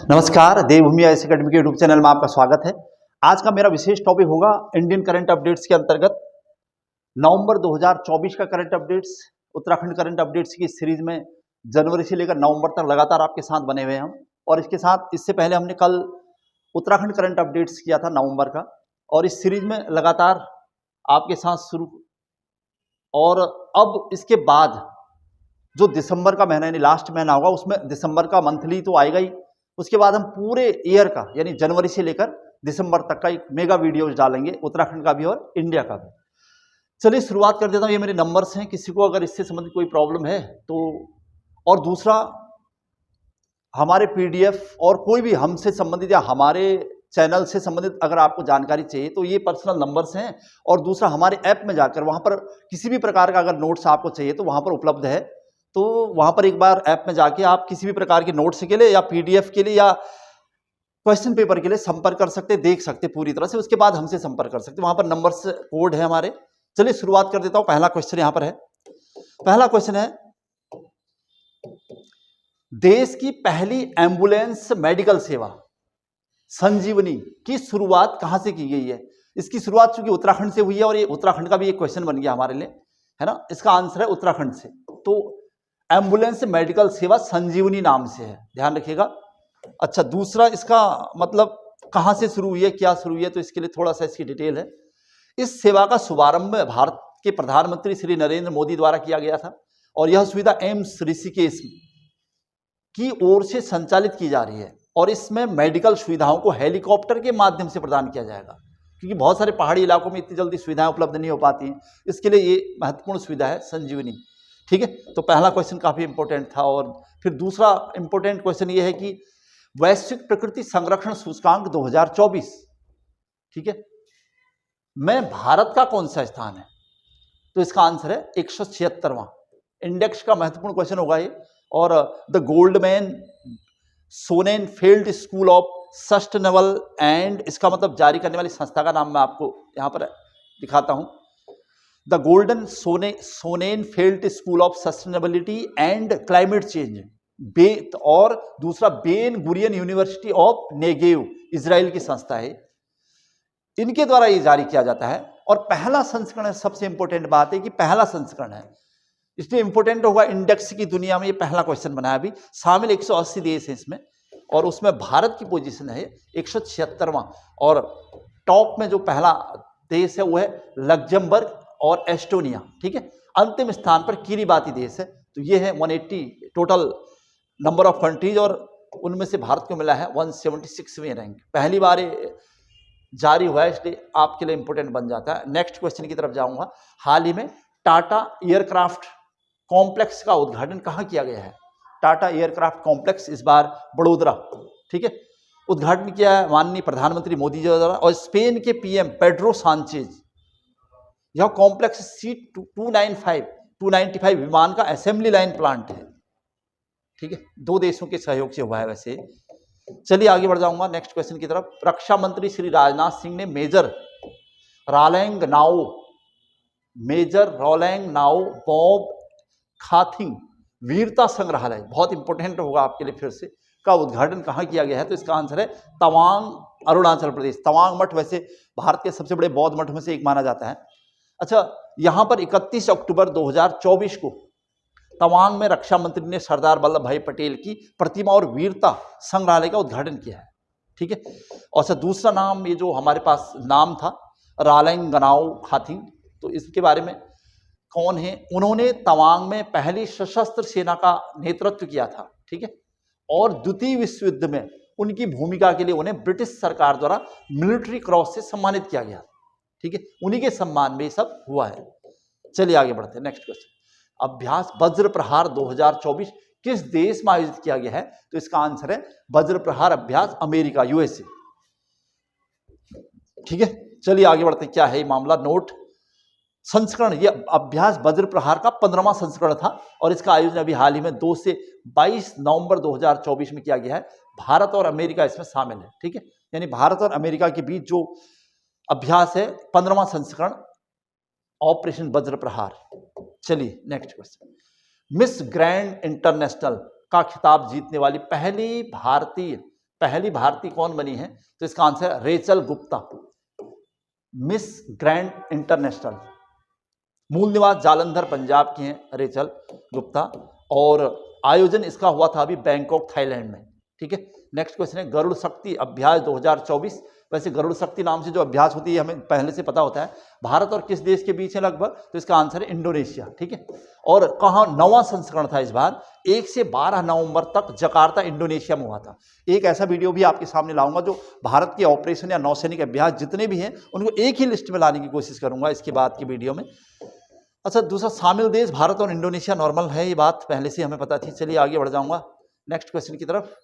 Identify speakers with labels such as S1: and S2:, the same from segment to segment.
S1: नमस्कार, देवभूमि IAS academy के YouTube channel में आपका स्वागत है। आज का मेरा विशेष टॉपिक होगा इंडियन करंट अपडेट्स के अंतर्गत नवंबर 2024 का current updates, Uttarakhand current updates की सीरीज में जनवरी से लेकर नवंबर तक लगातार आपके साथ बने हुए हैं हम। और इसके साथ इससे पहले हमने कल उत्तराखंड करंट अपडेट्स किया था नवंबर का, और इस सीरीज में लगातार आपके साथ शुरू। और अब इसके बाद जो दिसंबर का महीना यानी लास्ट महीना होगा, उसमें दिसंबर का मंथली तो आएगा ही, उसके बाद हम पूरे ईयर का यानी जनवरी से लेकर दिसंबर तक का एक मेगा वीडियोज डालेंगे, उत्तराखंड का भी और इंडिया का भी। चलिए शुरुआत कर देता हूँ। ये मेरे नंबर्स हैं, किसी को अगर इससे संबंधित कोई प्रॉब्लम है तो। और दूसरा, हमारे पीडीएफ और कोई भी हमसे संबंधित या हमारे चैनल से संबंधित अगर आपको जानकारी चाहिए तो ये पर्सनल नंबर्स हैं। और दूसरा, हमारे ऐप में जाकर वहाँ पर किसी भी प्रकार का अगर नोट्स आपको चाहिए तो वहाँ पर उपलब्ध है। तो वहाँ पर एक बार ऐप में जाके आप किसी भी प्रकार के नोट्स के लिए या पीडीएफ के लिए या क्वेश्चन पेपर के लिए संपर्क कर सकते, देख सकते पूरी तरह से। उसके बाद हमसे संपर्क कर सकते, वहाँ पर नंबर्स कोड है हमारे। चलिए शुरुआत कर देता हूँ। पहला क्वेश्चन यहाँ पर है। पहला क्वेश्चन है, देश की पहली एम्बुलेंस मेडिकल सेवा संजीवनी की शुरुआत कहाँ से की गई है? इसकी शुरुआत चूंकि उत्तराखंड से हुई है और ये उत्तराखंड का भी एक क्वेश्चन बन गया हमारे लिए, है ना। इसका आंसर है उत्तराखंड से। तो एम्बुलेंस मेडिकल सेवा संजीवनी नाम से है, ध्यान रखिएगा। अच्छा, दूसरा, इसका मतलब कहां से शुरू हुई है, क्या शुरू हुई है, तो इसके लिए थोड़ा सा इसकी डिटेल है। इस सेवा का शुभारंभ भारत के प्रधानमंत्री श्री नरेंद्र मोदी द्वारा किया गया था और यह सुविधा एम्स ऋषिकेश की ओर से संचालित की जा रही है। और इसमें मेडिकल सुविधाओं को हेलीकॉप्टर के माध्यम से प्रदान किया जाएगा, क्योंकि बहुत सारे पहाड़ी इलाकों में इतनी जल्दी सुविधाएं उपलब्ध नहीं हो पाती हैं। इसके लिए ये महत्वपूर्ण सुविधा है संजीवनी। ठीक है, तो पहला क्वेश्चन काफी इंपॉर्टेंट था। और फिर दूसरा इंपॉर्टेंट क्वेश्चन ये है कि वैश्विक प्रकृति संरक्षण सूचकांक 2024, ठीक है, में भारत का कौन सा स्थान है? तो इसका आंसर है 176वां। इंडेक्स का महत्वपूर्ण क्वेश्चन होगा ये। और the Goldman Sonnenfeld School of Sustainable and, इसका मतलब जारी करने वाली संस्था का नाम मैं आपको यहां पर दिखाता हूं। The Golden Sonnenfeld School of Sustainability and Climate Change और दूसरा Ben Gurion University of Negev, Israel की संस्था है। इनके द्वारा ये जारी किया जाता है। और पहला संस्करण है, सबसे इंपॉर्टेंट बात है कि पहला संस्करण है, इसलिए इंपॉर्टेंट होगा। इंडेक्स की दुनिया में ये पहला क्वेश्चन बना है। अभी शामिल 180 देश है इसमें, और उसमें भारत की पोजीशन है 176वां। और टॉप में जो पहला देश है वो है लग्जमबर्ग और एस्टोनिया। ठीक है, अंतिम स्थान पर किरीबाती देश है। तो ये है 180 टोटल नंबर ऑफ कंट्रीज, और उनमें से भारत को मिला है 176वें रैंक। पहली बार जारी हुआ है, इसलिए आपके लिए इंपॉर्टेंट बन जाता है। नेक्स्ट क्वेश्चन की तरफ जाऊंगा। हाल ही में टाटा एयरक्राफ्ट कॉम्प्लेक्स का उद्घाटन कहाँ किया गया है? टाटा एयरक्राफ्ट कॉम्प्लेक्स इस बार बड़ोदरा, ठीक है, उद्घाटन किया है माननीय प्रधानमंत्री मोदी जी द्वारा और स्पेन के पीएम पेड्रो सांचेज। यह कॉम्प्लेक्स C-295 विमान का असेंबली लाइन प्लांट है। ठीक है, दो देशों के सहयोग से हुआ है वैसे। चलिए आगे बढ़ जाऊंगा नेक्स्ट क्वेश्चन की तरफ। रक्षा मंत्री श्री राजनाथ सिंह ने मेजर रोलैंग नाओ बॉब खाथिंग वीरता संग्रहालय, बहुत इंपॉर्टेंट होगा आपके लिए फिर से, का उद्घाटन कहाँ किया गया है? तो इसका आंसर है तवांग, अरुणाचल प्रदेश। तवांग मठ वैसे भारत के सबसे बड़े बौद्ध मठ में से एक माना जाता है। अच्छा, यहां पर 31 अक्टूबर 2024 को तवांग में रक्षा मंत्री ने सरदार वल्लभ भाई पटेल की प्रतिमा और वीरता संग्रहालय का उद्घाटन किया है। ठीक है, और अच्छा, दूसरा नाम, ये जो हमारे पास नाम था रालेंगनाओ खाथिंग, तो इसके बारे में कौन है? उन्होंने तवांग में पहली सशस्त्र सेना का नेतृत्व किया था। ठीक है, और द्वितीय विश्व युद्ध में उनकी भूमिका के लिए उन्हें ब्रिटिश सरकार द्वारा मिलिट्री क्रॉस से सम्मानित किया गया। ठीक है, उन्हीं के सम्मान में ये सब हुआ है। चलिए आगे बढ़ते हैं। नेक्स्ट क्वेश्चन, अभ्यास वज्र प्रहार 2024 किस देश में आयोजित किया गया है? तो इसका आंसर है वज्र प्रहार अभ्यास अमेरिका, यूएसए। ठीक है, चलिए आगे बढ़ते हैं। क्या है ये मामला? नोट संस्करण, ये अभ्यास वज्र प्रहार का 15वां संस्करण था और इसका आयोजन अभी हाल ही में 2 से 22 नवंबर 2024 में किया गया है। भारत और अमेरिका इसमें शामिल है। ठीक है, यानी भारत और अमेरिका के बीच जो अभ्यास है 15वां संस्करण ऑपरेशन वज्र प्रहार। चलिए next question, miss grand international का खिताब जीतने वाली पहली भारतीय पहली भारतीय कौन बनी है? तो इसका आंसर है Rachel Gupta, miss grand international. मूल निवास जालंधर पंजाब की हैं रेचल गुप्ता, और आयोजन इसका हुआ था अभी बैंकॉक थाईलैंड में। ठीक है, नेक्स्ट क्वेश्चन है गरुड़ शक्ति अभ्यास 2024। वैसे गरुड़ शक्ति नाम से जो अभ्यास होती है हमें पहले से पता होता है। भारत और किस देश के बीच है लगभग? तो इसका आंसर है इंडोनेशिया। ठीक है, और कहाँ 9वां संस्करण था इस बार, 1 से 12 नवंबर तक जकार्ता इंडोनेशिया में हुआ था। एक ऐसा वीडियो भी आपके सामने लाऊंगा जो भारत के ऑपरेशन या नौसैनिक अभ्यास जितने भी हैं उनको एक ही लिस्ट में लाने की कोशिश करूंगा इसके बाद की वीडियो में। अच्छा, दूसरा शामिल देश भारत और इंडोनेशिया नॉर्मल है, ये बात पहले से हमें पता थी। चलिए आगे बढ़ जाऊंगा नेक्स्ट क्वेश्चन की तरफ।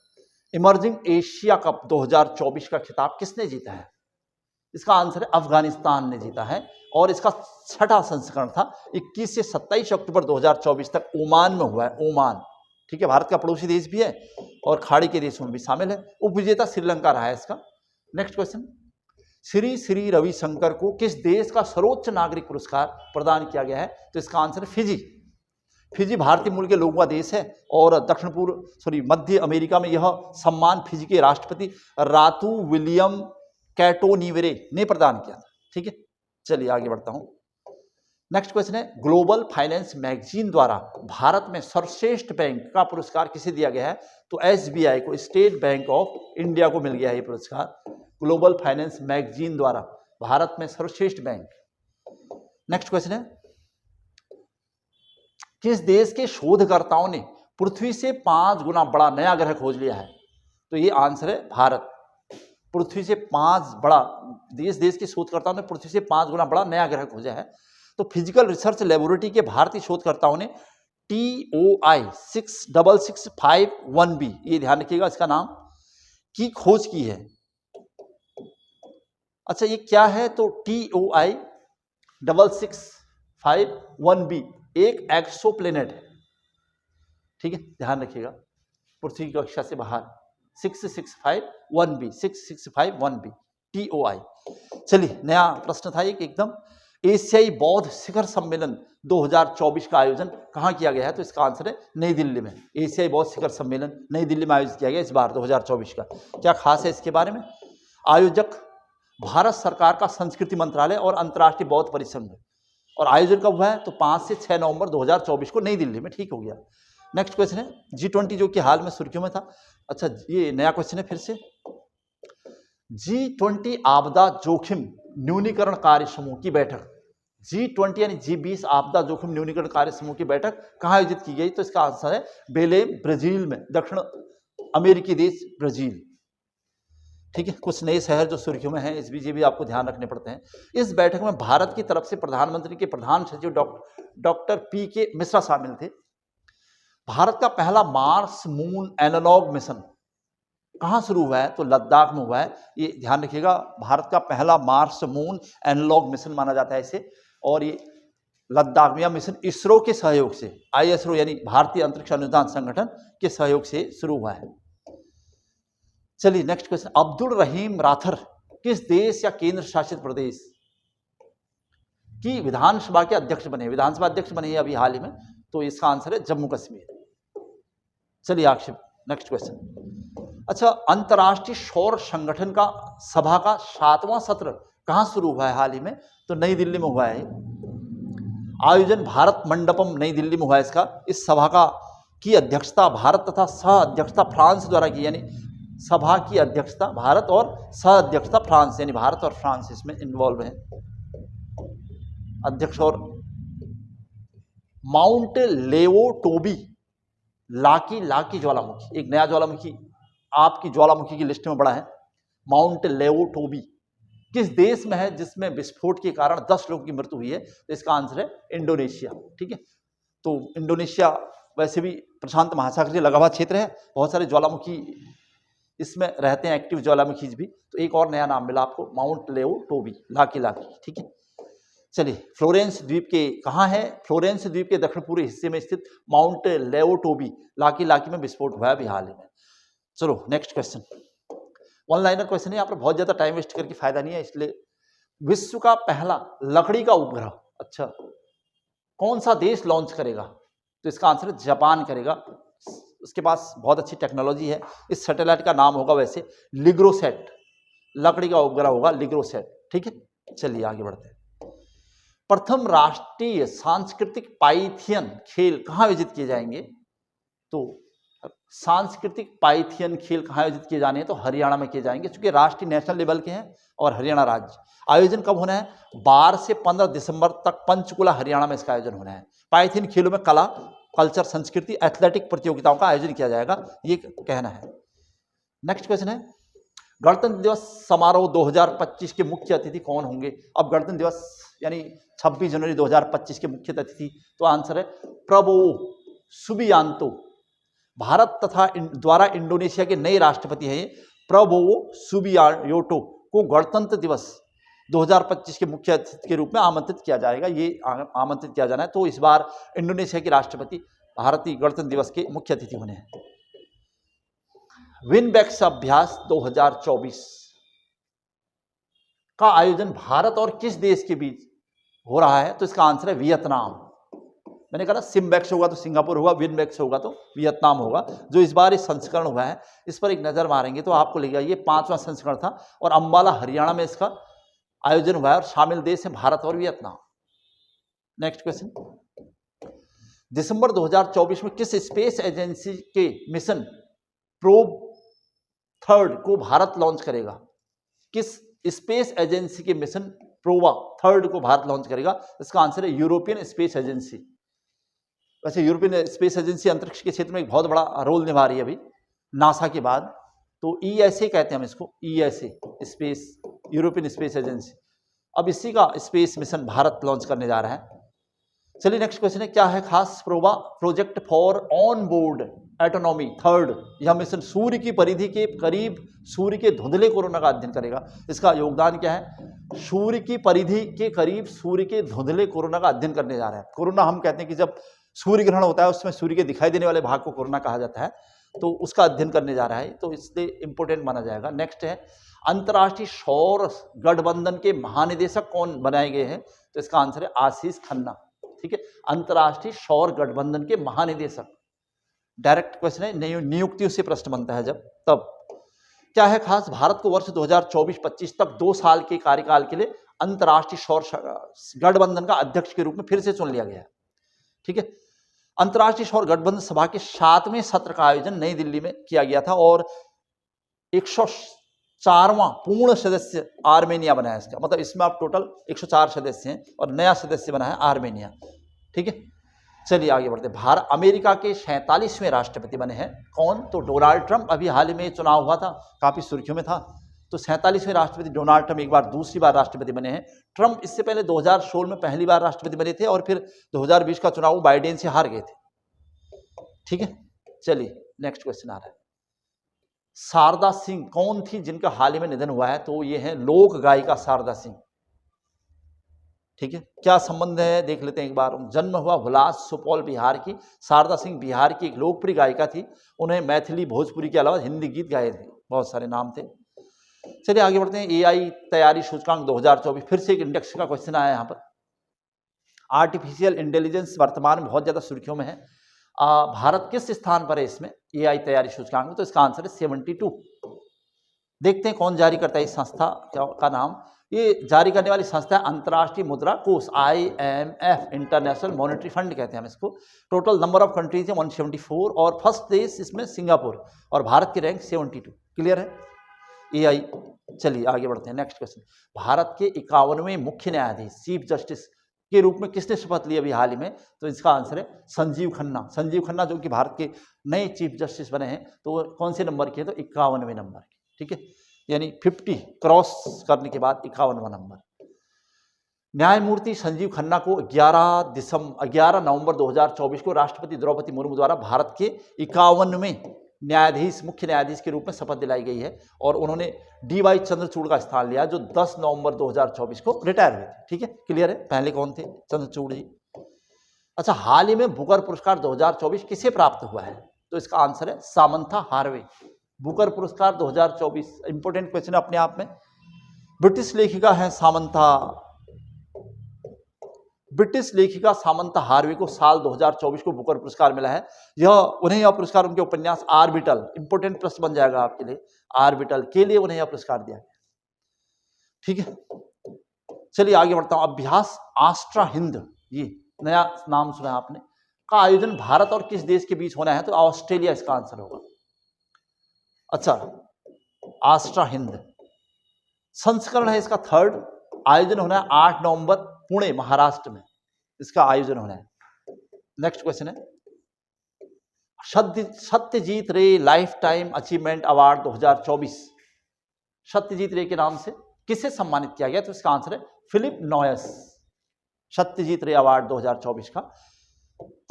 S1: इमर्जिंग एशिया कप 2024 का खिताब किसने जीता है? इसका आंसर है अफगानिस्तान ने जीता है, और इसका 6वां संस्करण था। 21 से 27 अक्टूबर 2024 तक ओमान में हुआ है, ओमान। ठीक है, भारत का पड़ोसी देश भी है और खाड़ी के देशों में भी शामिल है। उपविजेता श्रीलंका रहा है इसका। नेक्स्ट क्वेश्चन, श्री श्री रविशंकर को किस देश का सर्वोच्च नागरिक पुरस्कार प्रदान किया गया है? तो इसका आंसर है फिजी। फिजी भारतीय मूल के लोगों का देश है, और मध्य अमेरिका में यह सम्मान फिजी के राष्ट्रपति रातू विलियम कैटोनिवेरे ने प्रदान किया था। ठीक है, चलिए आगे बढ़ता हूं। नेक्स्ट क्वेश्चन है ग्लोबल फाइनेंस मैगजीन द्वारा भारत में सर्वश्रेष्ठ बैंक का पुरस्कार किसे दिया गया है? तो एसबीआई को, स्टेट बैंक ऑफ इंडिया को मिल गया है ये पुरस्कार ग्लोबल फाइनेंस मैगजीन द्वारा भारत में सर्वश्रेष्ठ बैंक। नेक्स्ट क्वेश्चन है किस देश के शोधकर्ताओं ने पृथ्वी से 5 गुना बड़ा नया ग्रह खोज लिया है? तो ये आंसर है भारत। पृथ्वी से 5 बड़ा देश के शोधकर्ताओं ने पृथ्वी से 5 गुना बड़ा नया ग्रह खोजा है। तो फिजिकल रिसर्च लेबोरेटरी के भारतीय शोधकर्ताओं ने TOI 66651b, ये ध्यान रखिएगा इसका नाम, की खोज की है। अच्छा, ये क्या है? तो TOI 66651b एक एक्सोप्लेनेट है। ठीक है, ध्यान रखिएगा, पृथ्वी की कक्षा से बाहर 665 TOI। चलिए नया प्रश्न था एक एकदम। एशियाई बौद्ध शिखर सम्मेलन 2024 का आयोजन कहाँ किया गया है? तो इसका आंसर है नई दिल्ली में। एशियाई बौद्ध शिखर सम्मेलन नई दिल्ली में आयोजित किया गया इस बार 2024 का। क्या खास है इसके बारे में? आयोजक भारत सरकार का संस्कृति मंत्रालय और अंतर्राष्ट्रीय बौद्ध परिसंघ, और आयोजन कब हुआ है? तो 5 से 6 नवंबर 2024 को नई दिल्ली में। ठीक हो गया। नेक्स्ट क्वेश्चन है G20 जो कि हाल में सुर्खियों में था। अच्छा, ये नया क्वेश्चन है फिर से। G20 आपदा जोखिम न्यूनीकरण कार्य समूह की बैठक, G20 यानी G20 आपदा जोखिम न्यूनीकरण कार्य समूह की बैठक कहाँ आयोजित की गई? तो इसका आंसर है बेलेम, ब्राजील में, दक्षिण अमेरिकी देश ब्राजील। ठीक है, कुछ नए शहर जो सुर्खियों में हैं इस बीच भी आपको ध्यान रखने पड़ते हैं। इस बैठक में भारत की तरफ से प्रधानमंत्री के प्रधान सचिव डॉक्टर PK मिश्रा शामिल थे। भारत का पहला मार्स मून एनालॉग मिशन कहाँ शुरू हुआ है? तो लद्दाख में हुआ है। ये ध्यान रखिएगा, भारत का पहला मार्स मून एनालॉग मिशन माना जाता है इसे, और ये लद्दाख में यह मिशन इसरो के सहयोग से, ISRO यानी भारतीय अंतरिक्ष अनुसंधान संगठन के सहयोग से शुरू हुआ है। चलिए नेक्स्ट क्वेश्चन, अब्दुल रहीम राथर किस देश या केंद्र शासित प्रदेश की विधानसभा के अध्यक्ष बने? विधानसभा अध्यक्ष बने अभी हाल ही में, तो इसका आंसर है जम्मू कश्मीर। चलिए आक्षेप नेक्स्ट क्वेश्चन। अच्छा, अंतर्राष्ट्रीय सौर संगठन का सभा का 7वां सत्र कहां शुरू हुआ है हाल ही में? तो नई दिल्ली में हुआ है। आयोजन भारत मंडपम नई दिल्ली में हुआ है इसका। इस सभा का की अध्यक्षता भारत तथा सह अध्यक्षता फ्रांस द्वारा की, यानी सभा की अध्यक्षता भारत और सह अध्यक्षता फ्रांस, यानी भारत और फ्रांस इसमें इन्वॉल्व है अध्यक्ष। और माउंट लेवोटोबी लाकी ज्वालामुखी, एक नया ज्वालामुखी आपकी ज्वालामुखी की लिस्ट में बड़ा है। माउंट लेवोटोबी किस देश में है जिसमें विस्फोट के कारण 10 लोगों की मृत्यु हुई है? तो इसका आंसर है इंडोनेशिया। ठीक है, तो इंडोनेशिया वैसे भी प्रशांत महासागर से लगा हुआ क्षेत्र है, बहुत सारे ज्वालामुखी इसमें रहते हैं, एक्टिव ज्वालामुखी भी। तो एक और नया नाम मिला आपको, माउंट लेवोटोबी लाकी। ठीक है, चलिए फ्लोरेंस द्वीप के कहाँ है? फ्लोरेंस द्वीप के दक्षिण पूर्वी हिस्से में स्थित माउंट लेवोटोबी लाकी में विस्फोट हुआ है अभी हाल ही में। चलो next question, one liner question है, यहाँ पर बहुत ज्यादा टाइम वेस्ट करके फायदा नहीं है, इसलिए विश्व का पहला लकड़ी का उपग्रह अच्छा कौन सा देश लॉन्च करेगा? तो इसका आंसर जापान करेगा। उसके पास बहुत अच्छी टेक्नोलॉजी है। इस सैटेलाइट का नाम होगा वैसे लिग्रोसेट, लकड़ी का उपग्रह होगा लिग्रोसेट। ठीक है, चलिए आगे बढ़ते हैं। प्रथम राष्ट्रीय सांस्कृतिक पाइथियन खेल कहाँ आयोजित किए जाएंगे? तो सांस्कृतिक पाइथियन खेल कहाँ आयोजित किए जाने हैं? तो हरियाणा में किए जाएंगे, क्योंकि राष्ट्रीय नेशनल लेवल के हैं और हरियाणा राज्य। आयोजन कब होना है? 12 से 15 दिसंबर तक पंचकुला हरियाणा में इसका आयोजन होना है। पाइथियन खेलों में कला, कल्चर, संस्कृति, एथलेटिक प्रतियोगिताओं का आयोजन किया जाएगा, ये कहना है। नेक्स्ट क्वेश्चन है, गणतंत्र दिवस समारोह 2025 के मुख्य अतिथि कौन होंगे? अब गणतंत्र दिवस यानी 26 जनवरी 2025 के मुख्य अतिथि, तो आंसर है प्रबोवो सुबियांतो। भारत तथा द्वारा इंडोनेशिया के नए राष्ट्रपति हैं प्रबोवो सुबियांतो को गणतंत्र दिवस 2025 के मुख्य अतिथि के रूप में आमंत्रित किया जाएगा, ये आमंत्रित किया जाना है। तो इस बार इंडोनेशिया के राष्ट्रपति भारतीय गणतंत्र दिवस के मुख्य अतिथि होने हैं। विनबैक्स अभ्यास 2024 का आयोजन भारत और किस देश के बीच हो रहा है? तो इसका आंसर है वियतनाम। मैंने कहा सिम्बैक्स होगा तो सिंगापुर होगा, विनबैक्स होगा तो वियतनाम होगा। जो इस बार इस संस्करण हुआ है इस पर एक नजर मारेंगे तो आपको लगेगा ये 5वां संस्करण था और अंबाला हरियाणा में इसका आयोजन हुआ है और शामिल देश है भारत और वियतनाम। नेक्स्ट क्वेश्चन, दिसंबर 2024 में किस स्पेस एजेंसी के मिशन प्रोब 3 को भारत लॉन्च करेगा? किस स्पेस एजेंसी के मिशन प्रोबा 3 को भारत लॉन्च करेगा? इसका आंसर है यूरोपियन स्पेस एजेंसी। वैसे यूरोपियन स्पेस एजेंसी अंतरिक्ष के क्षेत्र में एक बहुत बड़ा रोल निभा रही है अभी नासा के बाद, तो ESA कहते हैं हम इसको, ESA space, European space agency. अब इसी का स्पेस मिशन भारत लॉन्च करने जा रहा है। चलिए नेक्स्ट क्वेश्चन है, क्या है खास PROBA project for on board autonomy 3? यह मिशन सूर्य की परिधि के करीब सूर्य के धुंधले कोरोना का अध्ययन करेगा। इसका योगदान क्या है? सूर्य की परिधि के करीब सूर्य के धुंधले कोरोना का अध्ययन करने जा रहा है। कोरोना हम कहते हैं कि जब सूर्य ग्रहण होता है उसमें सूर्य के दिखाई देने वाले भाग को कोरोना कहा जाता है, तो उसका अध्ययन करने जा रहा है, तो इसलिए इंपोर्टेंट माना जाएगा। नेक्स्ट है, अंतर्राष्ट्रीय सौर गठबंधन के महानिदेशक कौन बनाए गए हैं? तो इसका आंसर है आशीष खन्ना। ठीक है, अंतर्राष्ट्रीय सौर गठबंधन के महानिदेशक। डायरेक्ट क्वेश्चन है, नियुक्तियों से प्रश्न बनता है जब तब। क्या है खास? भारत को वर्ष 2024-25 तक 2 साल के कार्यकाल के लिए अंतर्राष्ट्रीय सौर गठबंधन का अध्यक्ष के रूप में फिर से चुन लिया गया है। ठीक है, अंतर्राष्ट्रीय सौर गठबंधन सभा के 7वें सत्र का आयोजन नई दिल्ली में किया गया था और 104वां पूर्ण सदस्य आर्मेनिया बना है इसका, मतलब इसमें आप टोटल 104 सदस्य हैं और नया सदस्य बना है आर्मेनिया। ठीक है, चलिए आगे बढ़ते हैं। भारत अमेरिका के 47वें राष्ट्रपति बने हैं कौन? तो डोनाल्ड ट्रंप। अभी हाल ही में चुनाव हुआ था, काफी सुर्खियों में था, तो 47वें राष्ट्रपति डोनाल्ड ट्रंप एक बार दूसरी बार राष्ट्रपति बने हैं। ट्रंप इससे पहले 2016 में पहली बार राष्ट्रपति बने थे और फिर 2020 का चुनाव बाइडेन से हार गए थे। ठीक है, चलिए नेक्स्ट क्वेश्चन आ रहा है, शारदा सिंह कौन थी जिनका हाल ही में निधन हुआ है? तो ये है लोक गायिका शारदा सिंह। ठीक है, क्या संबंध है देख लेते हैं एक बार। जन्म हुआ हुलास सुपौल बिहार की। शारदा सिंह बिहार की एक लोकप्रिय गायिका थी, उन्हें मैथिली भोजपुरी के अलावा हिंदी गीत गाए थे, बहुत सारे नाम थे। चलिए आगे बढ़ते हैं। AI तैयारी सूचकांक 2024, फिर से एक इंडेक्स का क्वेश्चन आया यहाँ पर। आर्टिफिशियल इंटेलिजेंस वर्तमान में बहुत ज्यादा सुर्खियों में है। भारत किस स्थान पर है इसमें AI तैयारी सूचकांक में? तो इसका आंसर है 72। देखते हैं कौन जारी करता है इस संस्था का नाम। ये जारी करने वाली संस्था है अंतर्राष्ट्रीय मुद्रा कोष, IMF, इंटरनेशनल मॉनेटरी फंड कहते हैं हम इसको। टोटल नंबर ऑफ कंट्रीज है 174 और फर्स्ट देश इसमें सिंगापुर और भारत की रैंक 72। क्लियर है AI। चलिए आगे बढ़ते हैं। नेक्स्ट क्वेश्चन, भारत के 51वें मुख्य न्यायाधीश चीफ जस्टिस के रूप में किसने शपथ ली अभी हाल ही में? तो इसका आंसर है संजीव खन्ना। संजीव खन्ना जो कि भारत के नए चीफ जस्टिस बने हैं, तो कौन से नंबर के? तो 51वें नंबर के। ठीक है, यानी 50 क्रॉस करने के बाद 51वां नंबर। न्यायमूर्ति संजीव खन्ना को 11 नवंबर 2024 को राष्ट्रपति द्रौपदी मुर्मू द्वारा भारत के 51वें न्यायाधीश, मुख्य न्यायाधीश के रूप में शपथ दिलाई गई है और उन्होंने DY चंद्रचूड़ का स्थान लिया जो 10 नवंबर 2024 को रिटायर हुए थे। ठीक है, क्लियर है। पहले कौन थे? चंद्रचूड़ जी। अच्छा, हाल ही में बुकर पुरस्कार 2024 किसे प्राप्त हुआ है? तो इसका आंसर है सामंथा हार्वे। बुकर पुरस्कार 2024 इंपोर्टेंट क्वेश्चन अपने आप में। ब्रिटिश लेखिका है सामंथा ब्रिटिश लेखिका सामंता हार्वे को साल 2024 को बुकर पुरस्कार मिला है। उन्हें यह पुरस्कार उनके उपन्यास आर्बिटल, इंपोर्टेंट प्रश्न बन जाएगा आपके लिए, आर्बिटल के लिए उन्हें यह पुरस्कार दिया गया। ठीक है, चलिए आगे बढ़ता हूं। अभ्यास आस्ट्रा हिंद, ये नया नाम सुना आपने, का आयोजन भारत और किस देश के बीच होना है? तो ऑस्ट्रेलिया इसका आंसर होगा। अच्छा, आस्ट्रा हिंद संस्करण है इसका 3rd, आयोजन होना है 8 नवंबर पुणे महाराष्ट्र में, इसका आयोजन होना है। नेक्स्ट क्वेश्चन है, सत्यजीत रे life time achievement award 2024 Satyajit रे के नाम से किसे सम्मानित किया गया? तो इसका आंसर है फिलिप नॉयस, सत्यजीत रे अवार्ड 2024 का।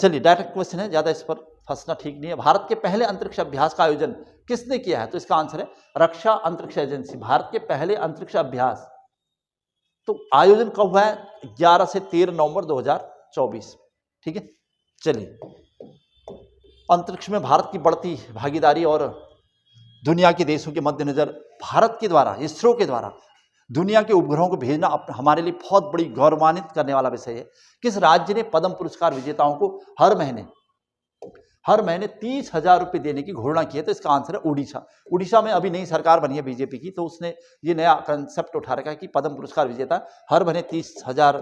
S1: चलिए डायरेक्ट क्वेश्चन है, ज्यादा इस पर फंसना ठीक नहीं है। भारत के पहले अंतरिक्ष अभ्यास का आयोजन किसने किया है? तो इसका आंसर है रक्षा अंतरिक्ष एजेंसी। भारत के पहले अंतरिक्ष अभ्यास तो आयोजन कब हुआ है? 11 से 13 नवंबर 2024। ठीक है, चलिए अंतरिक्ष में भारत की बढ़ती भागीदारी और दुनिया के देशों के मद्देनजर भारत के द्वारा, इसरो के द्वारा दुनिया के उपग्रहों को भेजना हमारे लिए बहुत बड़ी गौरवान्वित करने वाला विषय है। किस राज्य ने पद्म पुरस्कार विजेताओं को हर महीने 30,000 रुपये देने की घोषणा की है? तो इसका आंसर है उड़ीसा। उड़ीसा में अभी नई सरकार बनी है बीजेपी की, तो उसने ये नया कंसेप्ट उठा रखा है कि पद्म पुरस्कार विजेता हर महीने 30,000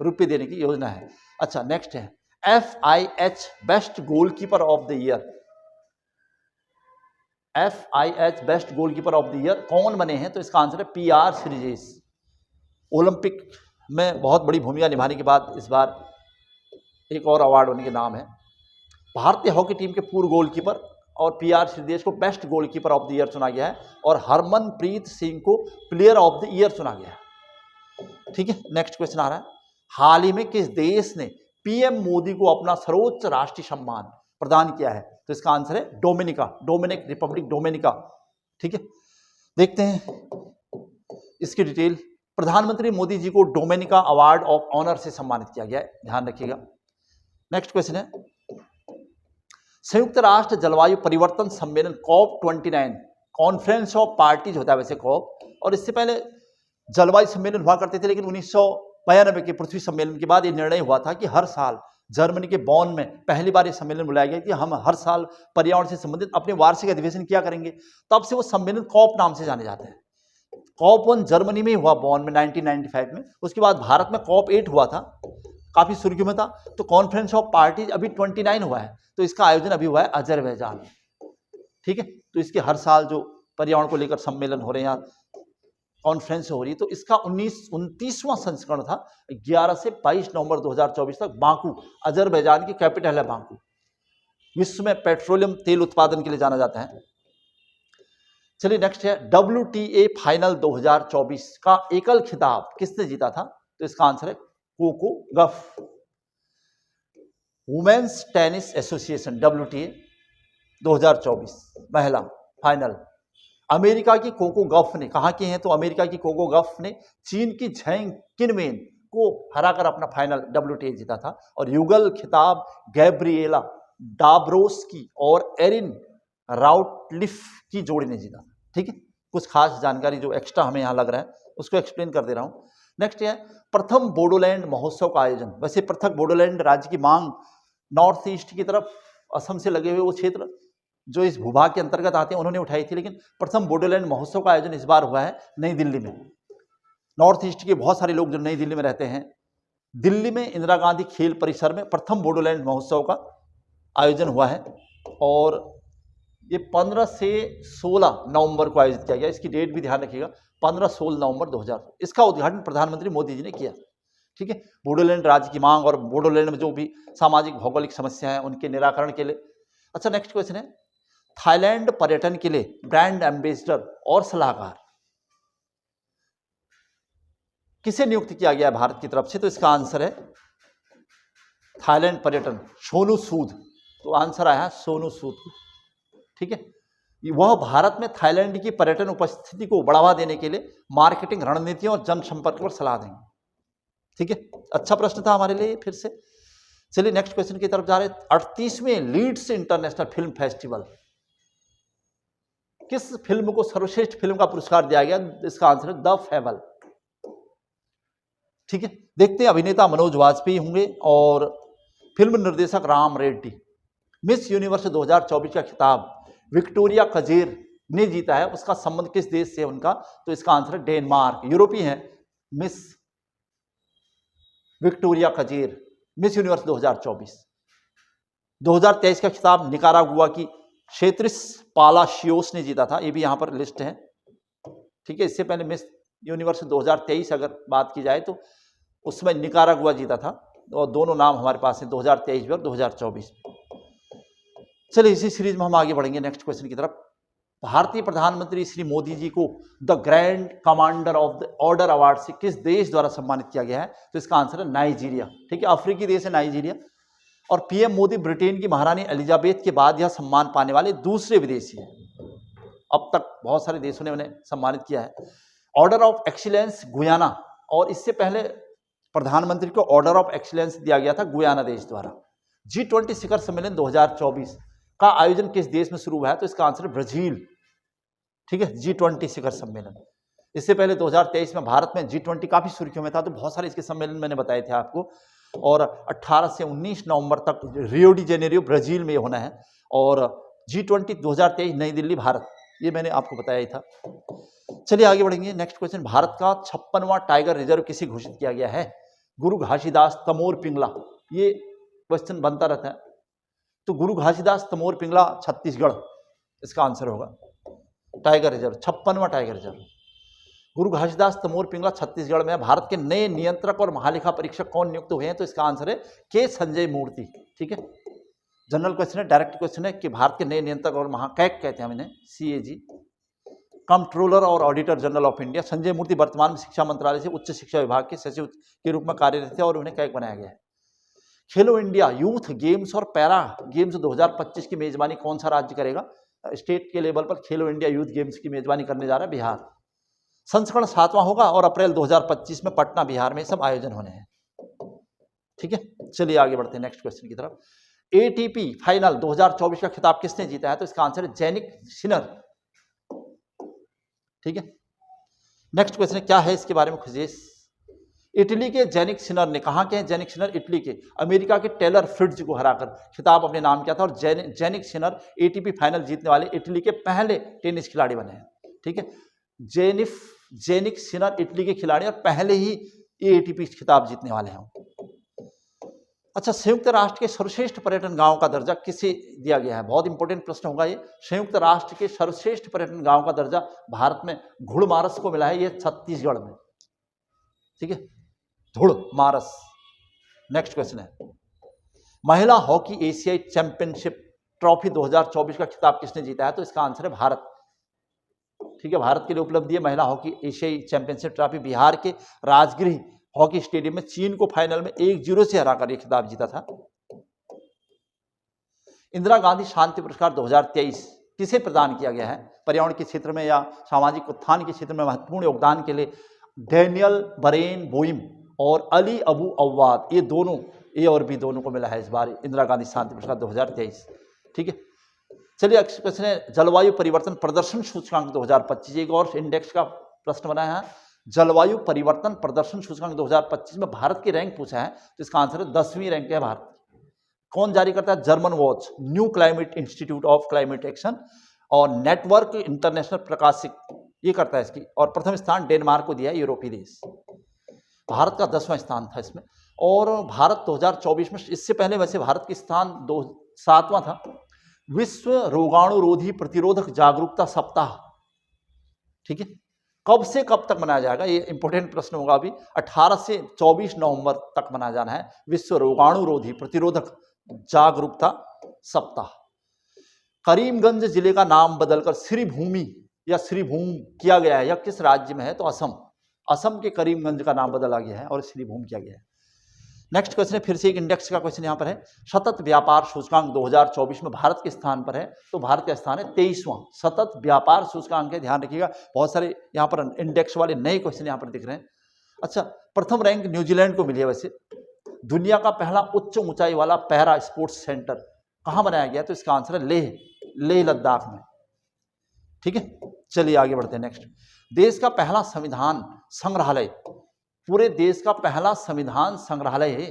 S1: रुपये देने की योजना है। अच्छा, नेक्स्ट है FIH best goalkeeper of the year. FIH best goalkeeper of the year कौन बने हैं? तो इसका आंसर है PR श्रीजेश। ओलंपिक में बहुत बड़ी भूमिका निभाने के बाद इस बार एक और अवार्ड होने के नाम है। भारतीय हॉकी टीम के पूर्व गोलकीपर और PR श्रीजेश को best goalkeeper of the year चुना गया है और हरमनप्रीत सिंह को प्लेयर ऑफ द ईयर चुना गया है। ठीक है, नेक्स्ट क्वेश्चन आ रहा है, हाल ही में किस देश ने PM मोदी को अपना सर्वोच्च राष्ट्रीय सम्मान प्रदान किया है? तो इसका आंसर है डोमिनिक रिपब्लिक डोमिनिका। ठीक है, देखते हैं इसकी डिटेल। प्रधानमंत्री मोदी जी को डोमिनिका अवार्ड ऑफ ऑनर से सम्मानित किया गया है, ध्यान रखिएगा। नेक्स्ट क्वेश्चन है, संयुक्त राष्ट्र जलवायु परिवर्तन सम्मेलन COP29 कॉन्फ्रेंस ऑफ पार्टीज होता है वैसे COP, और इससे पहले जलवायु सम्मेलन हुआ करते थे, लेकिन 1992 के पृथ्वी सम्मेलन के बाद ये निर्णय हुआ था कि हर साल जर्मनी के बॉन में पहली बार ये सम्मेलन बुलाया गया कि हम हर साल पर्यावरण से संबंधित अपने वार्षिक अधिवेशन किया करेंगे। तब से वो सम्मेलन COP नाम से जाने जाते हैं। COP1 जर्मनी में हुआ बॉन में 1995 में, उसके बाद भारत में COP8 हुआ था, काफी सुर्खियों में था। तो कॉन्फ्रेंस ऑफ पार्टीज अभी 29 हुआ है, तो इसका आयोजन अभी हुआ है अजरबैजान में। ठीक है, तो इसके हर साल जो पर्यावरण को लेकर सम्मेलन हो रहे हैं, कॉन्फ्रेंस हो रही है, तो इसका 29वां संस्करण था। 11 से 22 नवंबर 2024 तक बाकू, अजरबैजान की कैपिटल है बाकू, विश्व में पेट्रोलियम तेल उत्पादन के लिए जाना जाता है। चलिए नेक्स्ट है, WTA फाइनल 2024 का एकल खिताब किसने जीता था? तो इसका आंसर है कोको गफ। वुमेन्स टेनिस एसोसिएशन WTA 2024 महिला फाइनल अमेरिका की कोको गफ ने, कहां की हैं? तो अमेरिका की कोको गफ ने चीन की झैंग किनवेन को हराकर अपना फाइनल WTA जीता था। और युगल खिताब गैब्रिएला डाब्रोस्की और एरिन राउटलिफ की जोड़ी ने जीता था। ठीक है, कुछ खास जानकारी जो एक्स्ट्रा हमें यहां लग रहा है उसको एक्सप्लेन कर दे रहा हूं। नेक्स्ट है, प्रथम बोडोलैंड महोत्सव का आयोजन। वैसे पृथक बोडोलैंड राज्य की मांग नॉर्थ ईस्ट की तरफ असम से लगे हुए वो क्षेत्र जो इस भूभाग के अंतर्गत आते हैं उन्होंने उठाई थी, लेकिन प्रथम बोडोलैंड महोत्सव का आयोजन इस बार हुआ है नई दिल्ली में। नॉर्थ ईस्ट के बहुत सारे लोग जो नई दिल्ली में रहते हैं, दिल्ली में इंदिरा गांधी खेल परिसर में प्रथम बोडोलैंड महोत्सव का आयोजन हुआ है और ये 15 से 16 नवंबर को आयोजित किया गया। इसकी डेट भी ध्यान रखिएगा, 15-16 नवंबर 2000। इसका उद्घाटन प्रधानमंत्री मोदी जी ने किया। ठीक है, बोडोलैंड राज्य की मांग और बोडोलैंड में जो भी सामाजिक भौगोलिक समस्याएं हैं उनके निराकरण के लिए। अच्छा, नेक्स्ट क्वेश्चन है, थाईलैंड पर्यटन के लिए ब्रांड एम्बेसडर और सलाहकार किसे नियुक्त किया गया है भारत की तरफ से? तो इसका आंसर है थाईलैंड पर्यटन सोनू सूद। तो आंसर आया है सोनू सूद। ठीक है, वह भारत में थाईलैंड की पर्यटन उपस्थिति को बढ़ावा देने के लिए मार्केटिंग रणनीतियों और जनसंपर्क पर सलाह देंगे। ठीक है, अच्छा प्रश्न था हमारे लिए फिर से। चलिए नेक्स्ट क्वेश्चन की तरफ जा रहे हैं। 38वें लीड्स इंटरनेशनल फिल्म फेस्टिवल, किस फिल्म को सर्वश्रेष्ठ फिल्म का पुरस्कार दिया गया? इसका आंसर है द फेबल। ठीक है, देखते हैं अभिनेता मनोज वाजपेयी होंगे और फिल्म निर्देशक राम रेड्डी। मिस यूनिवर्स 2024 का खिताब विक्टोरिया कजेर ने जीता है, उसका संबंध किस देश से है उनका? तो इसका आंसर है डेनमार्क, यूरोपीय है मिस विक्टोरिया कजेर, मिस यूनिवर्स 2024। 2023 का खिताब निकारागुआ की क्षेत्रिस पालाशियोस ने जीता था, ये भी यहां पर लिस्ट है। ठीक है, इससे पहले मिस यूनिवर्स 2023 अगर बात की जाए तो उसमें निकारागुआ जीता था, और दोनों नाम हमारे पास है 2023 में और 2024। चलिए इसी सीरीज में हम आगे बढ़ेंगे नेक्स्ट क्वेश्चन की तरफ। भारतीय प्रधानमंत्री श्री मोदी जी को the grand commander of the order award से किस देश द्वारा सम्मानित किया गया है? तो इसका आंसर है नाइजीरिया। ठीक है, अफ्रीकी देश है नाइजीरिया। और पीएम मोदी ब्रिटेन की महारानी एलिजाबेथ के बाद यह सम्मान पाने वाले दूसरे विदेशी हैं। अब तक बहुत सारे देशों ने उन्हें सम्मानित किया है। ऑर्डर ऑफ एक्सीलेंस गुयाना, और इससे पहले प्रधानमंत्री को ऑर्डर ऑफ एक्सीलेंस दिया गया था गुयाना देश द्वारा। G20 शिखर सम्मेलन 2024 का आयोजन किस देश में शुरू हुआ है? तो इसका आंसर है ब्राजील। ठीक है, G20 शिखर सम्मेलन। इससे पहले 2023 में भारत में G20 काफी सुर्खियों में था, तो बहुत सारे इसके सम्मेलन मैंने बताए थे आपको। और 18 से 19 नवंबर तक रियो डी जेनेरियो ब्राजील में होना है, और G20 2023 नई दिल्ली भारत, ये मैंने आपको बताया ही था। चलिए आगे बढ़ेंगे। नेक्स्ट क्वेश्चन, भारत का 56वां टाइगर रिजर्व किसे घोषित किया गया है? गुरु घासीदास तमोर पिंगला, ये क्वेश्चन बनता रहता है। तो गुरु घासीदास तमोर पिंगला छत्तीसगढ़ इसका आंसर होगा। टाइगर रिजर्व 56वां टाइगर रिजर्व गुरु घासीदास तमोर पिंगला छत्तीसगढ़ में। भारत के नए नियंत्रक और महालेखा परीक्षक कौन नियुक्त हुए हैं? तो इसका आंसर है के संजय मूर्ति। ठीक है, जनरल क्वेश्चन है, डायरेक्ट क्वेश्चन है कि भारत के नए नियंत्रक और कैग कहते हैं हम इन्हें, CAG, कंट्रोलर और auditor general of India. Sanjay Murthy वर्तमान में शिक्षा मंत्रालय से उच्च शिक्षा विभाग के सचिव के रूप में कार्यरत थे और उन्हें कैग बनाया गया है। खेलो इंडिया यूथ गेम्स और पैरा गेम्स 2025 की मेजबानी कौन सा राज्य करेगा? स्टेट के लेवल पर खेलो इंडिया यूथ गेम्स की मेजबानी करने जा रहा है बिहार। संस्करण 7वां होगा और अप्रैल 2025 में पटना बिहार में सब आयोजन होने हैं। ठीक है, चलिए आगे बढ़ते हैं नेक्स्ट क्वेश्चन की तरफ। ATP फाइनल 2024 का खिताब किसने जीता है? तो इसका आंसर है जैनिक सिनर। ठीक है, नेक्स्ट क्वेश्चन है, क्या है इसके बारे में खुजेस? इटली के जैनिक सिनर ने, कहा के हैं जैनिक सिनर? इटली के, अमेरिका के टेलर फ्रिट्ज को हराकर खिताब अपने नाम किया था, और जैनिक सिनर ATP फाइनल जीतने वाले इटली के पहले टेनिस खिलाड़ी बने हैं। ठीक है, जैनिक सिनर इटली के खिलाड़ी और पहले ही ATP खिताब जीतने वाले हैं। अच्छा, संयुक्त राष्ट्र के सर्वश्रेष्ठ पर्यटन गांव का दर्जा किसे दिया गया है? बहुत इंपॉर्टेंट प्रश्न होगा ये। संयुक्त राष्ट्र के सर्वश्रेष्ठ पर्यटन गांव का दर्जा भारत में घुड़मारस को मिला है, ये छत्तीसगढ़ में। ठीक है, धुड़मारस। नेक्स्ट क्वेश्चन है, महिला हॉकी एशियाई चैंपियनशिप ट्रॉफी 2024 का खिताब किसने जीता है? तो इसका आंसर है भारत। ठीक है, भारत के लिए उपलब्धि है महिला हॉकी एशियाई चैंपियनशिप ट्रॉफी। बिहार के राजगीर हॉकी स्टेडियम में चीन को फाइनल में 1-0 से हराकर यह खिताब जीता था। इंदिरा गांधी शांति पुरस्कार 2023 किसे प्रदान किया गया है? पर्यावरण के क्षेत्र में या सामाजिक उत्थान के क्षेत्र में महत्वपूर्ण योगदान के लिए डैनियल बरेन बोइम और अली अबू अव्वाद, ये दोनों, ए और बी दोनों को मिला है इस बार इंदिरा गांधी शांति पुरस्कार 2023। ठीक है, चलिए अगला क्वेश्चन है, जलवायु परिवर्तन प्रदर्शन सूचकांक 2025, एक और इंडेक्स का प्रश्न बनाया है। जलवायु परिवर्तन प्रदर्शन सूचकांक 2025 में भारत की रैंक पूछा है, तो इसका आंसर है 10वीं रैंक है भारत। कौन जारी करता है? German watch, new climate institute of climate action और नेटवर्क इंटरनेशनल प्रकाशित, ये करता है इसकी। और प्रथम स्थान डेनमार्क को दिया है, यूरोपीय देश। भारत का 10वां स्थान था इसमें। और भारत 2024 में, इससे पहले वैसे भारत की स्थान 7वां था। विश्व रोगाणुरोधी प्रतिरोधक जागरूकता सप्ताह, ठीक है, कब से कब तक मनाया जाएगा? ये इंपॉर्टेंट प्रश्न होगा। अभी 18 से 24 नवंबर तक मनाया जाना है विश्व रोगाणुरोधी प्रतिरोधक जागरूकता सप्ताह। करीमगंज जिले का नाम बदलकर श्रीभूमि या श्रीभूम किया गया है, यह किस राज्य में है? तो असम। असम के करीमगंज का नाम बदला गया है और श्रीभूम किया गया है। नेक्स्ट क्वेश्चन है, फिर से एक इंडेक्स का क्वेश्चन यहाँ पर है। सतत व्यापार सूचकांक 2024 में भारत के स्थान पर है, तो भारत का स्थान है 23वां। सतत व्यापार सूचकांक है, ध्यान रखिएगा। बहुत सारे यहाँ पर इंडेक्स वाले नए क्वेश्चन यहाँ पर दिख रहे हैं। अच्छा, प्रथम रैंक न्यूजीलैंड को मिली है। वैसे दुनिया का पहला उच्च ऊंचाई वाला पैरा स्पोर्ट्स सेंटर कहाँ बनाया गया? तो इसका आंसर है लेह लद्दाख में। ठीक है, चलिए आगे बढ़ते हैं। नेक्स्ट, देश का पहला संविधान संग्रहालय पूरे देश का पहला संविधान संग्रहालय है।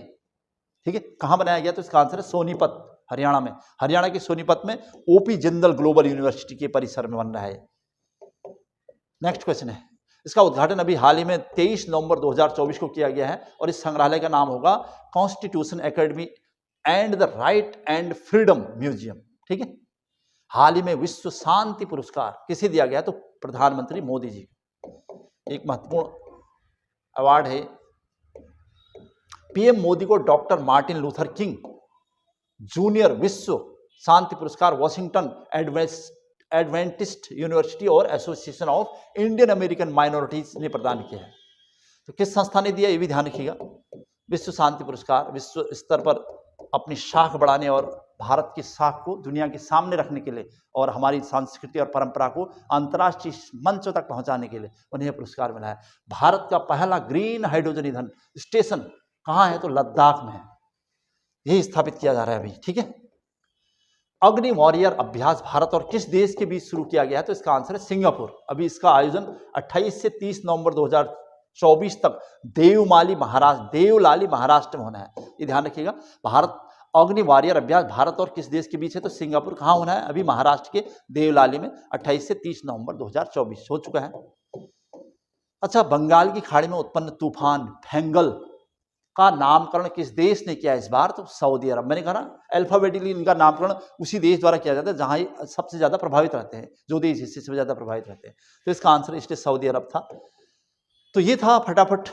S1: ठीक है, कहां बनाया गया? तो इसका आंसर है सोनीपत, हरियाणा में। हरियाणा के सोनीपत में ओपी जिंदल ग्लोबल यूनिवर्सिटी के परिसर में बन रहा है। नेक्स्ट क्वेश्चन है, इसका उद्घाटन अभी हाल ही में 23 नवंबर 2024 को किया गया है और इस संग्रहालय का नाम होगा constitution academy and the right and freedom museum. ठीक है, हाल ही में विश्व शांति पुरस्कार किसे दिया गया? तो प्रधानमंत्री मोदी जी। एक महत्वपूर्ण अवार्ड है। पीएम मोदी को doctor Martin Luther king junior विश्व शांति पुरस्कार वॉशिंगटन एडवेंटिस्ट यूनिवर्सिटी और association of Indian American minorities ने प्रदान किया है। तो किस संस्था ने दिया, ये भी ध्यान रखिएगा। विश्व शांति पुरस्कार विश्व स्तर पर अपनी शाख बढ़ाने और भारत की शाख को दुनिया के सामने रखने के लिए और हमारी संस्कृति और परंपरा को अंतर्राष्ट्रीय मंचों तक पहुंचाने के लिए उन्हें पुरस्कार मिला है। भारत का पहला ग्रीन हाइड्रोजन ईंधन स्टेशन कहाँ है? तो लद्दाख में है, यही स्थापित किया जा रहा है अभी। ठीक है, अग्नि वॉरियर अभ्यास भारत और किस देश के बीच शुरू किया गया है? तो इसका आंसर है सिंगापुर। अभी इसका आयोजन 28 से 30 नवंबर 2024 तक देवलाली महाराष्ट्र में होना है, ये ध्यान रखिएगा। भारत अग्नि वॉरियर अभ्यास भारत और किस देश के बीच है? तो सिंगापुर। कहाँ होना है? अभी महाराष्ट्र के देवलाली में 28 से 30 नवंबर 2024 हो चुका है। अच्छा, बंगाल की खाड़ी में उत्पन्न तूफान फेंगल का नामकरण किस देश ने किया इस बार? तो सऊदी अरब। मैंने कहा ना, अल्फाबेटिकली इनका नामकरण उसी देश द्वारा किया जाता है जहां ये सबसे ज्यादा प्रभावित रहते हैं, जो देश इससे सबसे ज्यादा प्रभावित रहते हैं। तो इसका आंसर इसलिए सऊदी अरब था। तो ये था फटाफट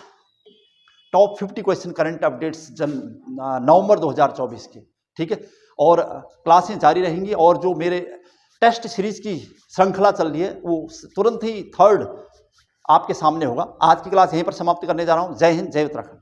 S1: टॉप 50 क्वेश्चन करंट अपडेट्स नवंबर 2024 के। ठीक है, और क्लासें जारी रहेंगी और जो मेरे टेस्ट सीरीज की श्रृंखला चल रही है वो तुरंत ही 3rd आपके सामने होगा। आज की क्लास यहीं पर समाप्त करने जा रहा हूं। जय हिंद, जय उत्तराखंड।